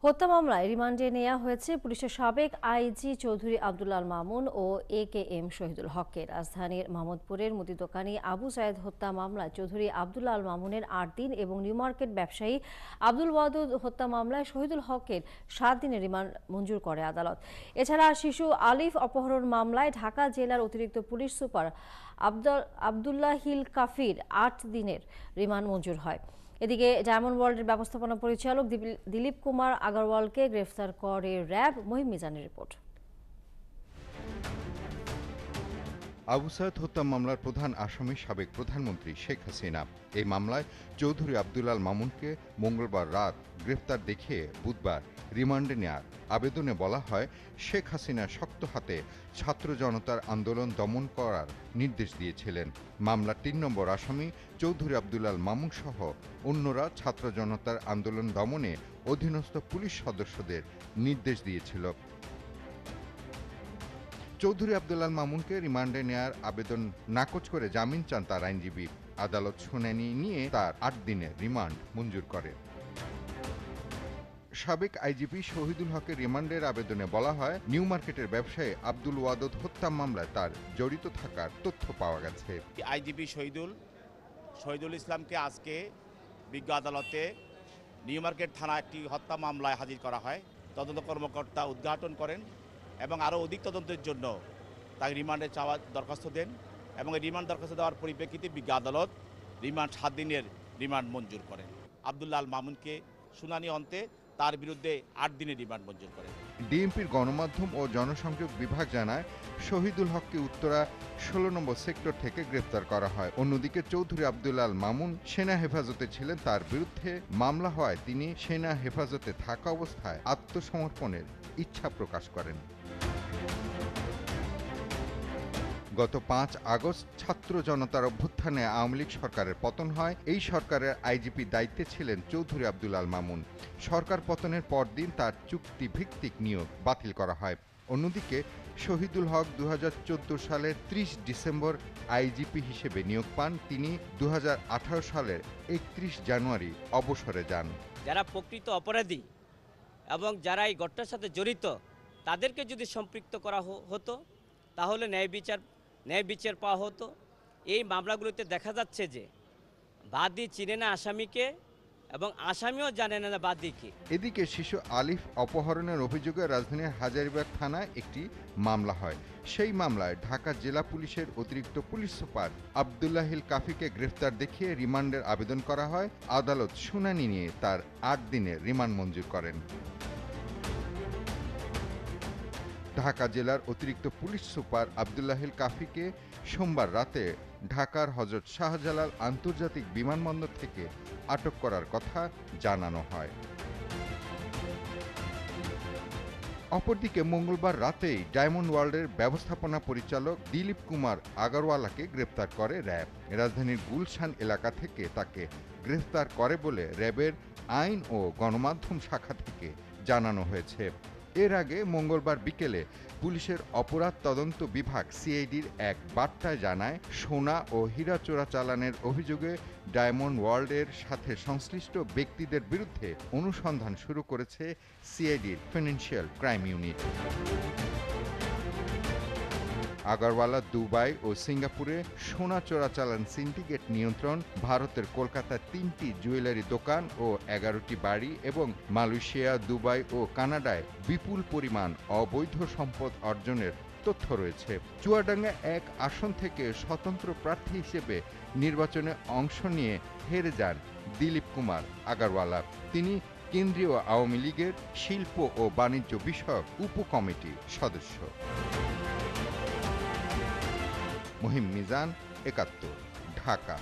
হত্যা মামলায় রিমান্ডে নেওয়া হয়েছে পুলিশের সাবেক আইজি চৌধুরী আব্দুল আল মামুন ও AKM শহীদুল হককে। রাজধানীর মোহাম্মদপুরের মুদি দোকানি আবু সায়েদ হত্যা মামলায় চৌধুরী আব্দুল আল মামুনের ৮ দিন এবং নিউ মার্কেট ব্যবসায়ী আব্দুল ওয়াদুদ হত্যা মামলায় শহীদুল হকের ৭ দিনের রিমান্ড মঞ্জুর করে আদালত। এছাড়া শিশু আলিফ অপহরণ মামলায় ঢাকা জেলার অতিরিক্ত পুলিশ সুপার আব্দুল্লাহিল কাফির ৮ দিনের রিমান্ড মঞ্জুর হয়। এদিকে ডায়মন্ড ওয়ার্ল্ডের ব্যবস্থাপনা পরিচালক দিলীপ কুমার আগরওয়ালকে গ্রেফতার করে র্যাব। মহিম মিজানের রিপোর্ট। আবু সায়েদ হত্যা মামলার প্রধান আসামি সাবেক প্রধানমন্ত্রী শেখ হাসিনা। এই মামলায় চৌধুরী আব্দুল আল মামুনকে মঙ্গলবার রাত গ্রেফতার দেখিয়ে বুধবার রিমান্ডে নেয়ার আবেদনে বলা হয়, শেখ হাসিনা শক্ত হাতে ছাত্র জনতার আন্দোলন দমন করার নির্দেশ দিয়েছিলেন। মামলার ৩ নম্বর আসামি চৌধুরী আব্দুল আল মামুন সহ অন্যরা ছাত্র জনতার আন্দোলন দমনে অধীনস্থ পুলিশ সদস্যদের নির্দেশ দিয়েছিল। চৌধুরী আব্দুল আল মামুনকে রিমান্ডে নেয়ার আবেদন নাকচ করে জামিন চান তার আইনজীবী। আদালত শুনানি নিয়ে তার ৮ দিনের রিমান্ড মঞ্জুর করে। সাবেক আইজিপি শহীদুল হকের রিমান্ডের আবেদনে বলা হয়, নিউ মার্কেটের ব্যবসায়ী আব্দুল ওয়াদুদ হত্যা মামলায় তার জড়িত থাকার তথ্য পাওয়া গেছে। আইজিপি শহীদুল ইসলামকে আজকে বিজ্ঞ আদালতে নিউ মার্কেট থানা একটি হত্যা মামলায় হাজির করা হয়। তদন্ত কর্মকর্তা উদ্ঘাটন করেন এবং আরও অধিক তদন্তের জন্য তাকে রিমান্ডে চাওয়ার দরখাস্ত দেন এবং এই রিমান্ড দরখাস্ত দেওয়ার পরিপ্রেক্ষিতে বিজ্ঞ আদালত রিমান্ড ৭ দিনের রিমান্ড মঞ্জুর করেন। আব্দুল্লাহ আল মামুনকে শুনানি অন্তে তার বিরুদ্ধে ৮ দিনের রিমান্ড মঞ্জুর করেন। ডিএমপির গণমাধ্যম ও জনসংযোগ বিভাগ জানায়, শহীদুল হককে উত্তরা ১৬ নম্বর সেক্টর থেকে গ্রেফতার করা হয়। অন্যদিকে চৌধুরী আব্দুল আল মামুন সেনা হেফাজতে ছিলেন। তার বিরুদ্ধে মামলা হওয়ায় তিনি সেনা হেফাজতে থাকা অবস্থায় আত্মসমর্পণের ইচ্ছা প্রকাশ করেন। গত ৫ আগস্ট ছাত্র জনতার অভ্যুত্থানে আওয়ামী লীগ সরকারের পতন হয়। এই সরকারের আইজিপি দায়িত্বে ছিলেন চৌধুরী আব্দুল আল মামুন। সরকার পতনের পরদিন তার চুক্তিভিত্তিক নিয়োগ বাতিল করা হয়। অন্যদিকে শহীদুল হক ২০১৪ সালের ৩০ ডিসেম্বর আইজিপি হিসেবে নিয়োগ পান। তিনি ২০১৮ সালের ৩১ জানুয়ারি অবসরে যান। যারা প্রকৃত অপরাধী এবং যারা এই ঘটনার সাথে জড়িত তাদেরকে যদি সম্পৃক্ত করা হতো তাহলে ন্যায় বিচার পাওয়া হতো। এই মামলাগুলোতে দেখা যাচ্ছে যে বাদী চিনে না আসামিকে এবং আসামিও জানে না বাদী কি। এদিকে শিশু আলিফ অপহরণের অভিযোগে রাজধানীর হাজারীবাগ থানায় একটি মামলা হয়। সেই মামলায় ঢাকা জেলা পুলিশের অতিরিক্ত পুলিশ সুপার আব্দুল্লাহিল কাফিকে গ্রেফতার দেখিয়ে রিমান্ডের আবেদন করা হয়। আদালত শুনানি নিয়ে তার ৮ দিনের রিমান্ড মঞ্জুর করেন। ঢাকা জেলার অতিরিক্ত পুলিশ সুপার আব্দুল্লাহিল কাফিকে সোমবার রাতে ঢাকার হযরত শাহজালাল আন্তর্জাতিক বিমানবন্দর থেকে আটক করার কথা জানানো হয়। অপরদিকে মঙ্গলবার রাতেই ডায়মন্ড ওয়ার্ল্ডের ব্যবস্থাপনা পরিচালক দিলীপ কুমার আগরওয়ালাকে গ্রেফতার করে র্যাব। রাজধানীর গুলশান এলাকা থেকে তাকে গ্রেফতার করে বলে র্যাবের আইন ও গণমাধ্যম শাখা থেকে জানানো হয়েছে। এর আগে মঙ্গলবার বিকেলে পুলিশের অপরাধ তদন্ত বিভাগ সিআইডির এক বার্তায় জানায়, সোনা ও হীরা চোরাচালানের অভিযোগে ডায়মন্ড ওয়ার্ল্ডের সাথে সংশ্লিষ্ট ব্যক্তিদের বিরুদ্ধে অনুসন্ধান শুরু করেছে সিআইডির financial crime unit. Agarwala Dubai ও সিঙ্গাপুরে সোনা চোরাচালান সিন্ডিকেট নিয়ন্ত্রণ, ভারতের কলকাতার ৩টি জুয়েলারি দোকান ও ১১টি বাড়ি এবং মালয়েশিয়া, দুবাই ও কানাডায় বিপুল পরিমাণ অবৈধ সম্পদ অর্জনের তথ্য রয়েছে। চুয়াডাঙ্গা ১ আসন থেকে স্বতন্ত্র প্রার্থী হিসেবে নির্বাচনে অংশ নিয়ে হেরে যান দিলীপ কুমার আগরওয়ালা। তিনি কেন্দ্রীয় আওয়ামী লীগের শিল্প ও বাণিজ্য বিষয়ক উপকমিটির সদস্য। মহিম মিজান, ৭১, ঢাকা।